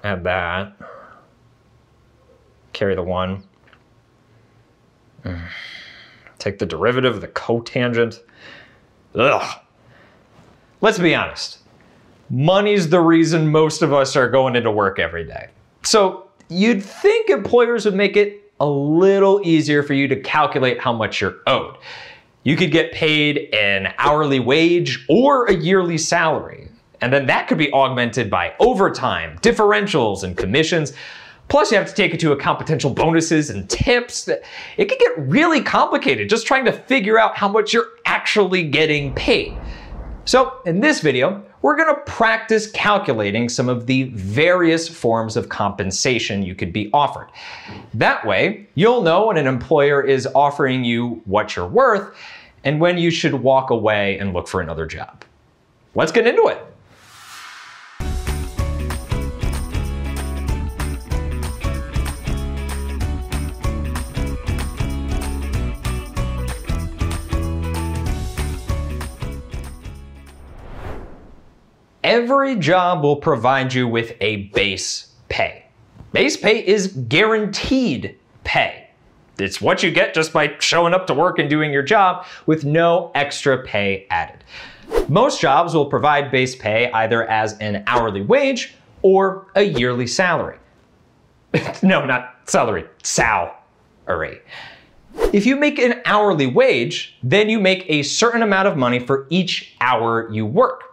Add that. Carry the 1. Take the derivative of the cotangent. Ugh. Let's be honest. Money's the reason most of us are going into work every day. So you'd think employers would make it a little easier for you to calculate how much you're owed. You could get paid an hourly wage or a yearly salary. And then that could be augmented by overtime, differentials, and commissions. Plus, you have to take into account potential bonuses and tips. It could get really complicated just trying to figure out how much you're actually getting paid. So in this video, we're gonna practice calculating some of the various forms of compensation you could be offered. That way, you'll know when an employer is offering you what you're worth and when you should walk away and look for another job. Let's get into it. Every job will provide you with a base pay. Base pay is guaranteed pay. It's what you get just by showing up to work and doing your job with no extra pay added. Most jobs will provide base pay either as an hourly wage or a yearly salary. No, not salary, salary. If you make an hourly wage, then you make a certain amount of money for each hour you work.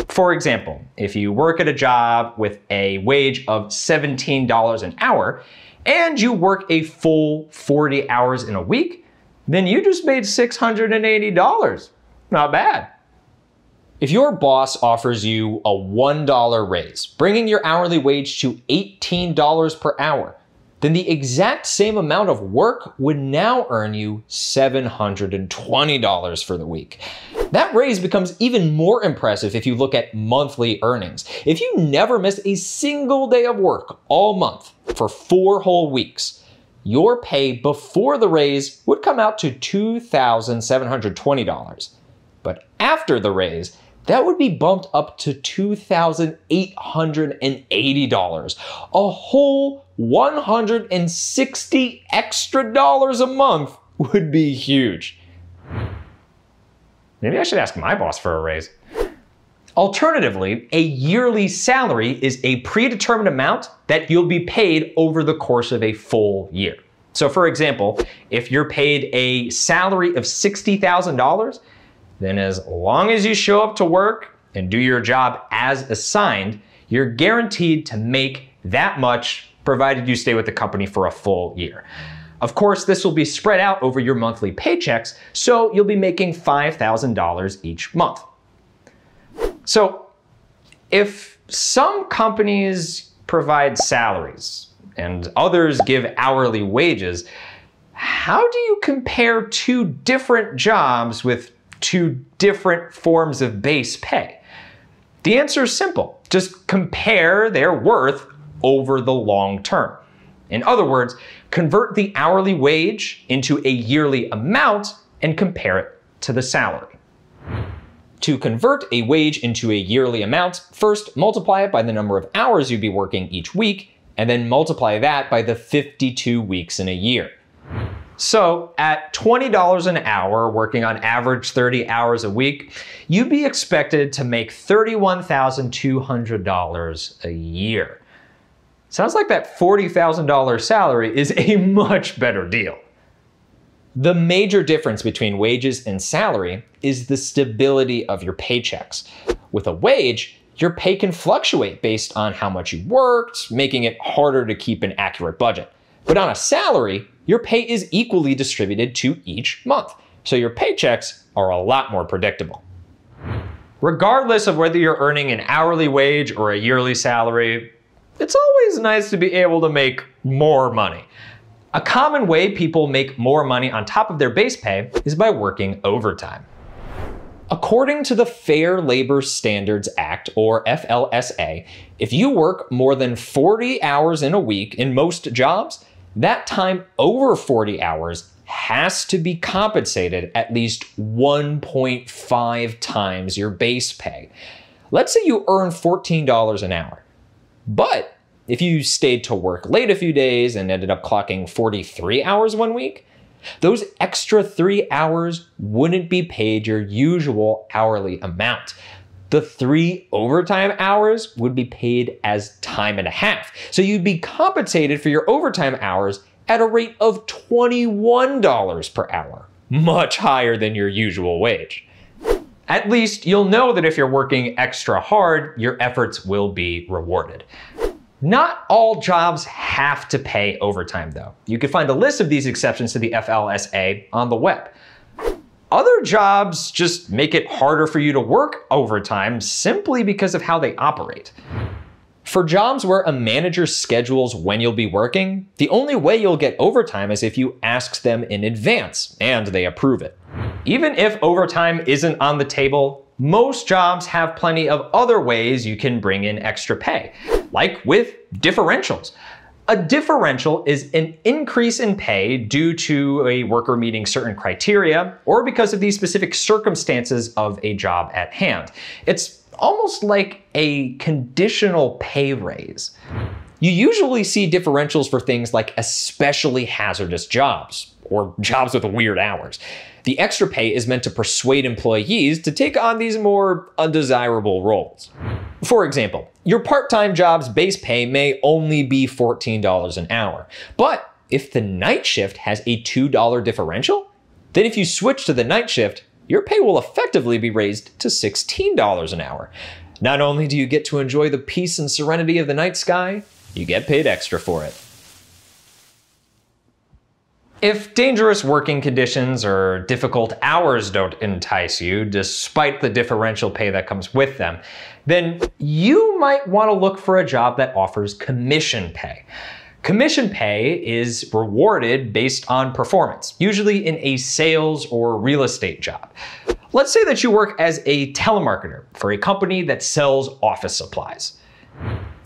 For example, if you work at a job with a wage of $17 an hour and you work a full 40 hours in a week, then you just made $680. Not bad. If your boss offers you a $1 raise, bringing your hourly wage to $18 per hour, then the exact same amount of work would now earn you $720 for the week. That raise becomes even more impressive if you look at monthly earnings. If you never miss a single day of work all month for 4 whole weeks, your pay before the raise would come out to $2,720. But after the raise, that would be bumped up to $2,880. A whole $160 extra a month would be huge. Maybe I should ask my boss for a raise. Alternatively, a yearly salary is a predetermined amount that you'll be paid over the course of a full year. So for example, if you're paid a salary of $60,000, then as long as you show up to work and do your job as assigned, you're guaranteed to make that much, provided you stay with the company for a full year. Of course, this will be spread out over your monthly paychecks, so you'll be making $5,000 each month. So if some companies provide salaries and others give hourly wages, how do you compare 2 different jobs with 2 different forms of base pay? The answer is simple. Just compare their worth over the long term. In other words, convert the hourly wage into a yearly amount and compare it to the salary. To convert a wage into a yearly amount, first multiply it by the number of hours you'd be working each week, and then multiply that by the 52 weeks in a year. So at $20 an hour, working on average 30 hours a week, you'd be expected to make $31,200 a year. Sounds like that $40,000 salary is a much better deal. The major difference between wages and salary is the stability of your paychecks. With a wage, your pay can fluctuate based on how much you worked, making it harder to keep an accurate budget. But on a salary, your pay is equally distributed to each month, so your paychecks are a lot more predictable. Regardless of whether you're earning an hourly wage or a yearly salary, it's always nice to be able to make more money. A common way people make more money on top of their base pay is by working overtime. According to the Fair Labor Standards Act, or FLSA, if you work more than 40 hours in a week in most jobs, that time over 40 hours has to be compensated at least 1.5 times your base pay. Let's say you earn $14 an hour, but if you stayed to work late a few days and ended up clocking 43 hours one week, those extra 3 hours wouldn't be paid your usual hourly amount. The 3 overtime hours would be paid as time and a half. So you'd be compensated for your overtime hours at a rate of $21 per hour, much higher than your usual wage. At least you'll know that if you're working extra hard, your efforts will be rewarded. Not all jobs have to pay overtime though. You can find a list of these exceptions to the FLSA on the web. Other jobs just make it harder for you to work overtime simply because of how they operate. For jobs where a manager schedules when you'll be working, the only way you'll get overtime is if you ask them in advance and they approve it. Even if overtime isn't on the table, most jobs have plenty of other ways you can bring in extra pay, like with differentials. A differential is an increase in pay due to a worker meeting certain criteria or because of the specific circumstances of a job at hand. It's almost like a conditional pay raise. You usually see differentials for things like especially hazardous jobs or jobs with weird hours. The extra pay is meant to persuade employees to take on these more undesirable roles. For example, your part-time job's base pay may only be $14 an hour, but if the night shift has a $2 differential, then if you switch to the night shift, your pay will effectively be raised to $16 an hour. Not only do you get to enjoy the peace and serenity of the night sky, you get paid extra for it. If dangerous working conditions or difficult hours don't entice you, despite the differential pay that comes with them, then you might want to look for a job that offers commission pay. Commission pay is rewarded based on performance, usually in a sales or real estate job. Let's say that you work as a telemarketer for a company that sells office supplies.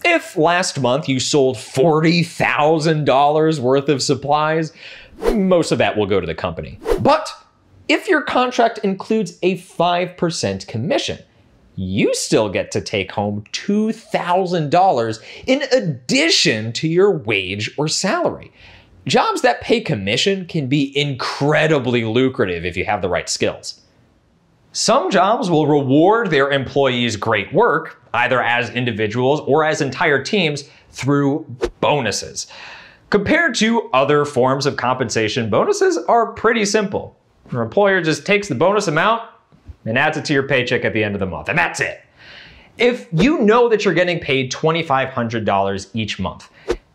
If last month you sold $40,000 worth of supplies, most of that will go to the company. But if your contract includes a 5% commission, you still get to take home $2,000 in addition to your wage or salary. Jobs that pay commission can be incredibly lucrative if you have the right skills. Some jobs will reward their employees' great work, either as individuals or as entire teams, through bonuses. Compared to other forms of compensation, bonuses are pretty simple. Your employer just takes the bonus amount and adds it to your paycheck at the end of the month, and that's it. If you know that you're getting paid $2,500 each month,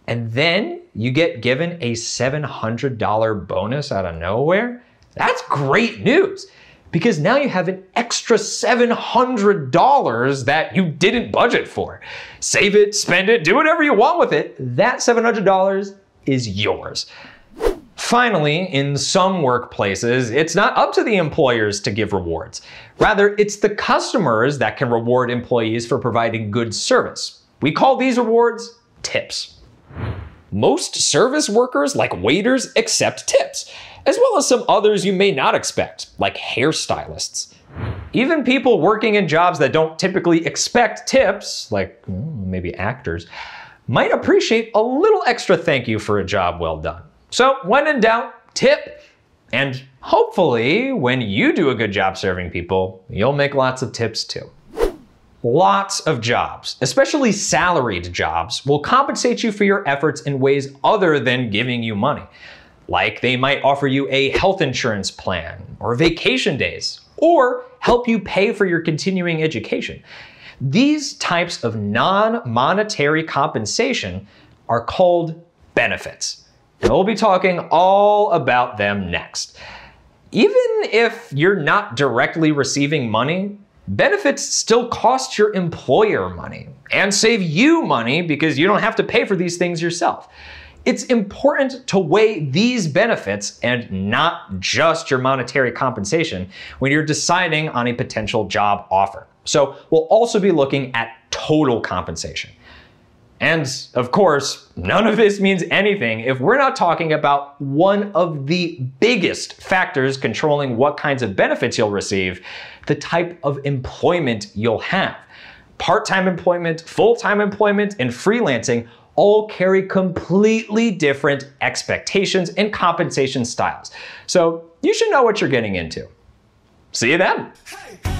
and then you get given a $700 bonus out of nowhere, that's great news, because now you have an extra $700 that you didn't budget for. Save it, spend it, do whatever you want with it. That $700 is yours. Finally, in some workplaces, it's not up to the employers to give rewards. Rather, it's the customers that can reward employees for providing good service. We call these rewards tips. Most service workers, like waiters, accept tips, as well as some others you may not expect, like hairstylists. Even people working in jobs that don't typically expect tips, like maybe actors, might appreciate a little extra thank you for a job well done. So when in doubt, tip. And hopefully, when you do a good job serving people, you'll make lots of tips too. Lots of jobs, especially salaried jobs, will compensate you for your efforts in ways other than giving you money. Like they might offer you a health insurance plan or vacation days, or help you pay for your continuing education. These types of non-monetary compensation are called benefits. And we'll be talking all about them next. Even if you're not directly receiving money, benefits still cost your employer money and save you money because you don't have to pay for these things yourself. It's important to weigh these benefits and not just your monetary compensation when you're deciding on a potential job offer. So we'll also be looking at total compensation. And of course, none of this means anything if we're not talking about one of the biggest factors controlling what kinds of benefits you'll receive, the type of employment you'll have. Part-time employment, full-time employment, and freelancing all carry completely different expectations and compensation styles. So you should know what you're getting into. See you then.